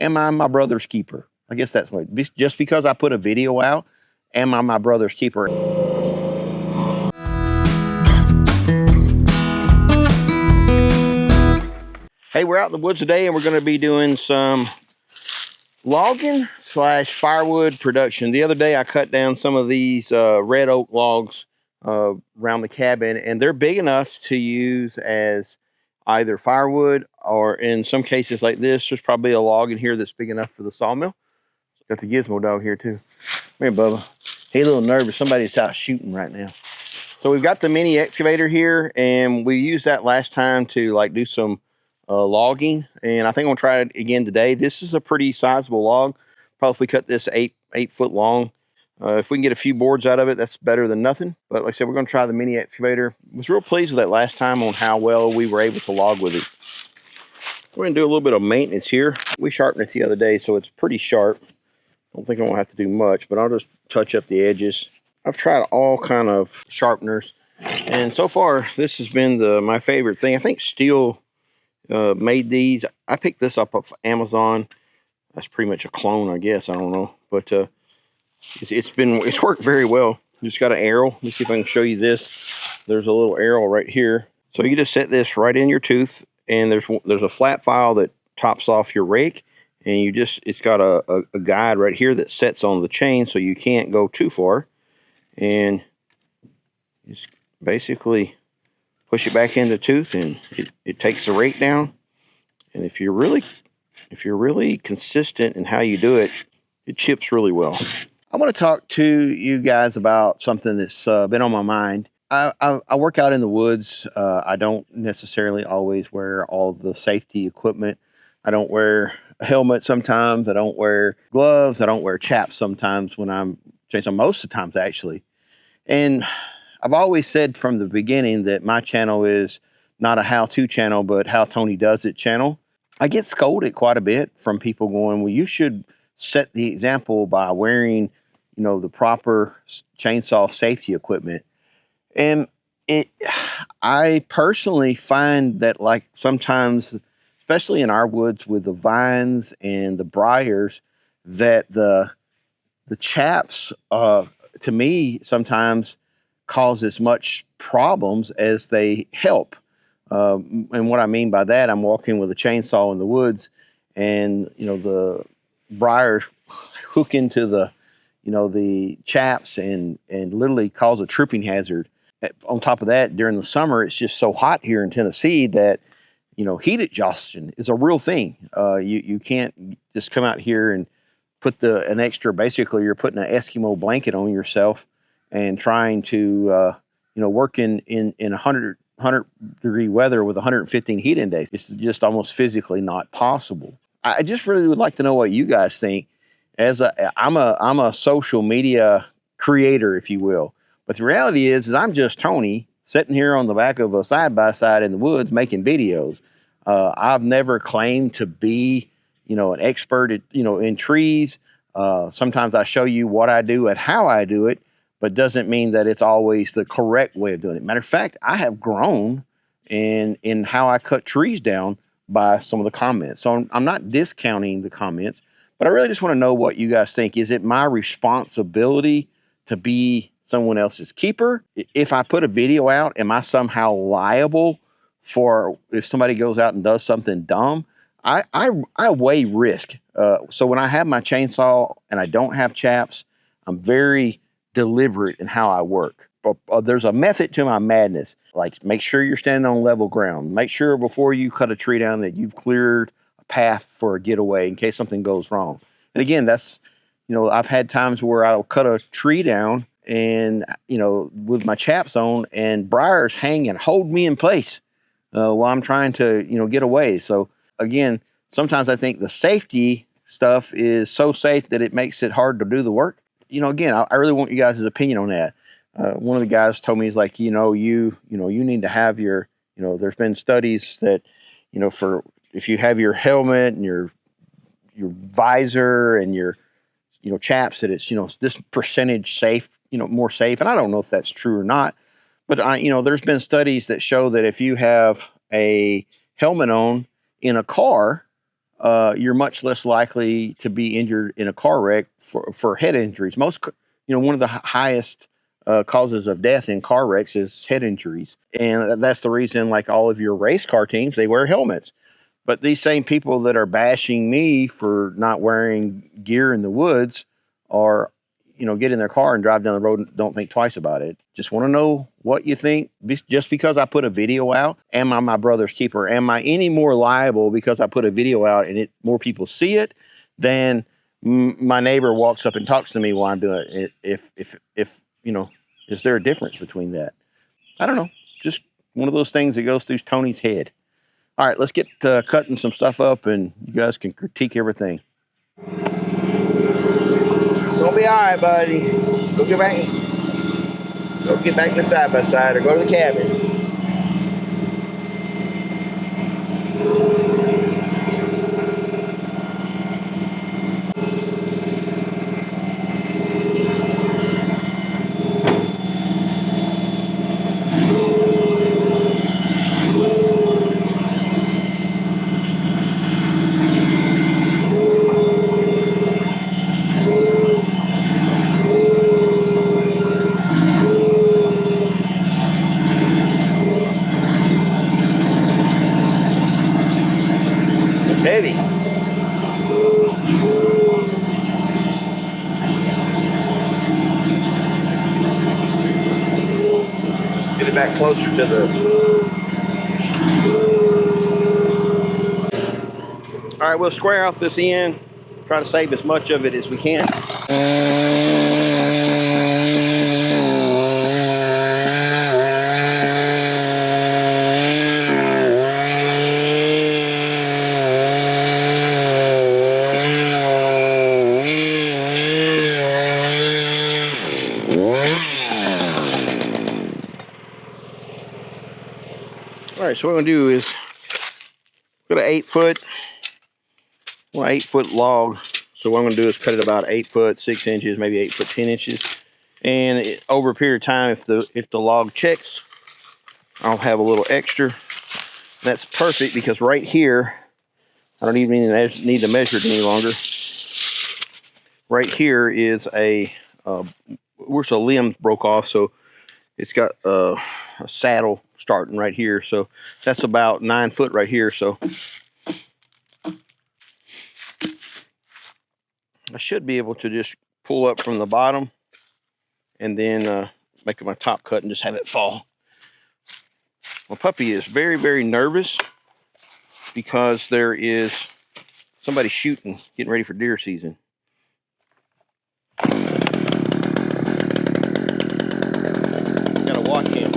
am I my brother's keeper? I guess that's what, just because I put a video out, am I my brother's keeper? Hey, we're out in the woods today and we're going to be doing some logging / firewood production. The other day I cut down some of these red oak logs around the cabin, and they're big enough to use as either firewood, or in some cases like this, there's probably a log in here that's big enough for the sawmill. Got the gizmo dog here too. Come here, Bubba. He's a little nervous. Somebody's out shooting right now. So we've got the mini excavator here, and we used that last time to like do some logging, and I think I'm gonna try it again today. This is a pretty sizable log. Probably if we cut this 8 foot long, if we can get a few boards out of it, that's better than nothing. But like I said, we're gonna try the mini excavator. Was real pleased with that last time on how well we were able to log with it. We're gonna do a little bit of maintenance here. We sharpened it the other day, so it's pretty sharp. I don't think I won't have to do much, but I'll just touch up the edges. I've tried all kind of sharpeners, and so far this has been my favorite thing. I think Steel made these. I picked this up off Amazon. That's pretty much a clone, I guess. I don't know, but it's worked very well. You just got an arrow. Let me see if I can show you this. There's a little arrow right here, so you just set this right in your tooth, and there's a flat file that tops off your rake, and it's got a guide right here that sets on the chain, so you can't go too far, and just basically push it back in the tooth, and it takes the rake down. And if you're really consistent in how you do it, it chips really well. I want to talk to you guys about something that's been on my mind. I work out in the woods. I don't necessarily always wear all the safety equipment. I don't wear a helmet sometimes. I don't wear gloves. I don't wear chaps sometimes when I'm chasing, most of the times actually. And I've always said from the beginning that my channel is not a how-to channel, but how Tony does it channel. I get scolded quite a bit from people going, well, you should set the example by wearing, the proper chainsaw safety equipment. And I personally find that, like, sometimes, especially in our woods with the vines and the briars, that the chaps, to me, sometimes cause as much problems as they help. And what I mean by that, I'm walking with a chainsaw in the woods, and the briars hook into the chaps and literally cause a tripping hazard. On top of that, during the summer, it's just so hot here in Tennessee that heat exhaustion is a real thing. You can't just come out here and put an extra, basically you're putting an Eskimo blanket on yourself and trying to work in 100 degree weather with 115 heat index. It's just almost physically not possible. I just really would like to know what you guys think. I'm a social media creator, if you will, but the reality is I'm just Tony sitting here on the back of a side-by-side in the woods making videos. I've never claimed to be an expert at, in trees. Sometimes I show you what I do and how I do it, but doesn't mean that it's always the correct way of doing it. Matter of fact, I have grown in how I cut trees down by some of the comments. So I'm not discounting the comments, but I really just want to know what you guys think. Is it my responsibility to be someone else's keeper? If I put a video out, am I somehow liable for if somebody goes out and does something dumb? I weigh risk. So when I have my chainsaw and I don't have chaps, I'm very deliberate in how I work. But there's a method to my madness. Like, make sure you're standing on level ground. Make sure before you cut a tree down that you've cleared a path for a getaway in case something goes wrong. And again, that's, I've had times where I'll cut a tree down and, with my chaps on, and briars hang and hold me in place while I'm trying to, get away. So again, sometimes I think the safety stuff is so safe that it makes it hard to do the work. Again, I really want you guys' opinion on that. One of the guys told me, he's like, you need to have your, there's been studies that, for if you have your helmet and your visor and your, chaps, that it's, this percentage safe, more safe. And I don't know if that's true or not, but there's been studies that show that if you have a helmet on in a car, you're much less likely to be injured in a car wreck for head injuries. One of the highest causes of death in car wrecks is head injuries. And that's the reason, like all of your race car teams, they wear helmets. But these same people that are bashing me for not wearing gear in the woods are, get in their car and drive down the road and don't think twice about it. Just want to know what you think. Just because I put a video out, am I my brother's keeper? Am I any more liable because I put a video out and more people see it than my neighbor walks up and talks to me while I'm doing it? If is there a difference between that? I don't know. Just one of those things that goes through Tony's head. All right, let's get cutting some stuff up, and you guys can critique everything. Gonna be all right, buddy. Go get back in the side by side, or go to the cabin. Heavy. Get it back closer to the... All right, we'll square off this end. Try to save as much of it as we can. All right, so what we're gonna do is got an 8-foot log. So what I'm gonna do is cut it about 8 foot 6 inches, maybe 8 foot 10 inches. And over a period of time, if the log checks, I'll have a little extra. That's perfect because right here, I don't even need to measure it any longer. Right here is where's the limb broke off, so it's got a saddle starting right here. So that's about 9 foot right here. So I should be able to just pull up from the bottom and then make my top cut and just have it fall. My puppy is very, very nervous because there is somebody shooting, getting ready for deer season. Gotta watch him.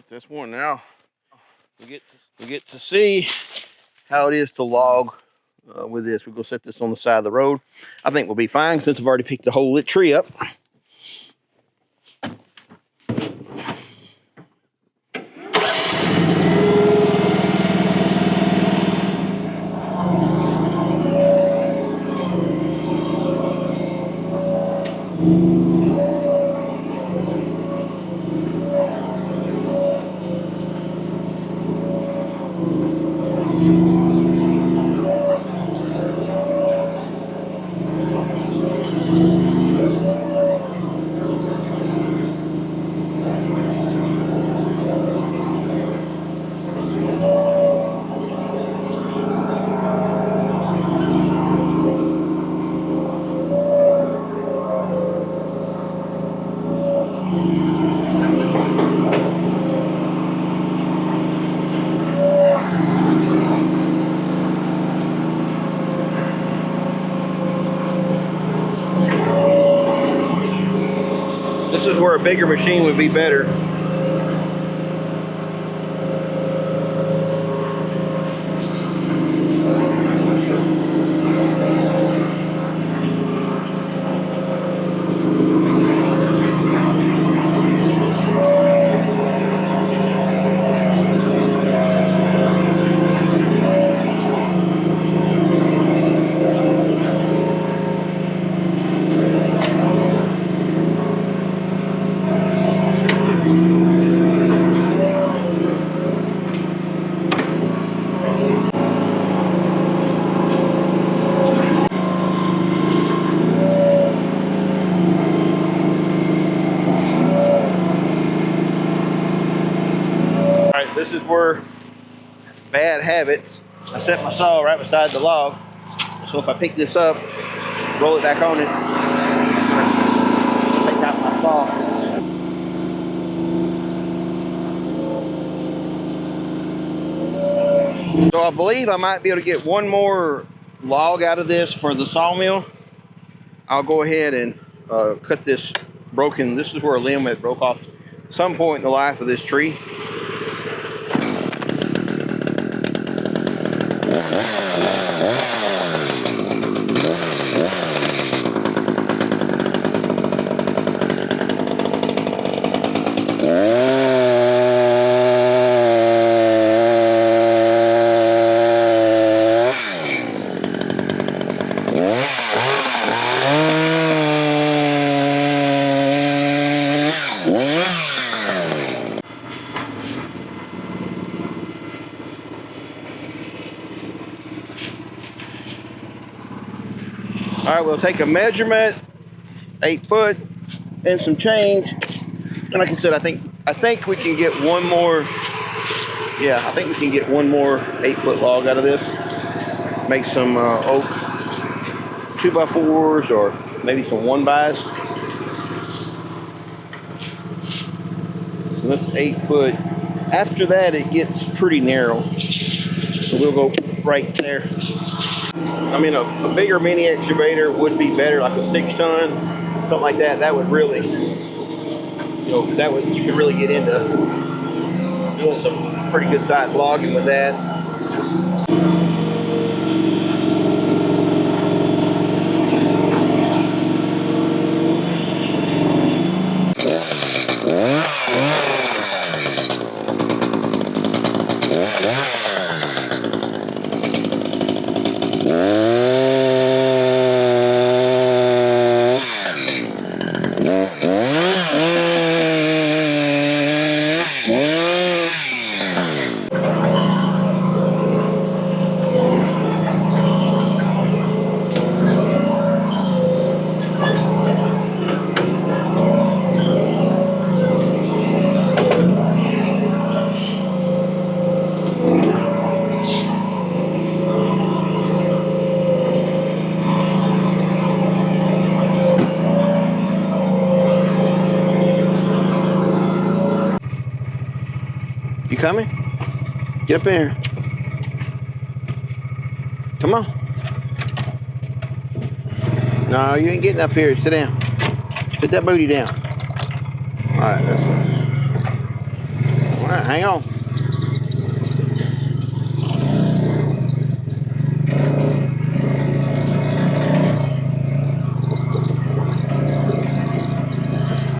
That's one. Now we get to see how it is to log with this. We're gonna set this on the side of the road. I think we'll be fine since I've already picked the whole lit tree up. This is where a bigger machine would be better. habits. I set my saw right beside the log. So if I pick this up, roll it back on it, take out my saw. So I believe I might be able to get one more log out of this for the sawmill. I'll go ahead and cut this broken. This is where a limb had broke off some point in the life of this tree. All right, we'll take a measurement, 8 foot, and some change. And like I said, I think we can get one more. Yeah, I think we can get one more 8 foot log out of this. Make some oak 2x4s or maybe some 1x. So that's 8 foot. After that, it gets pretty narrow. So we'll go right there. I mean, a bigger mini excavator would be better, like a 6 ton, something like that. That would really, you could really get into doing some pretty good size logging with that. You coming? Get up in here. Come on. No, you ain't getting up here. Sit down. Put that booty down. All right, that's good. All right, hang on.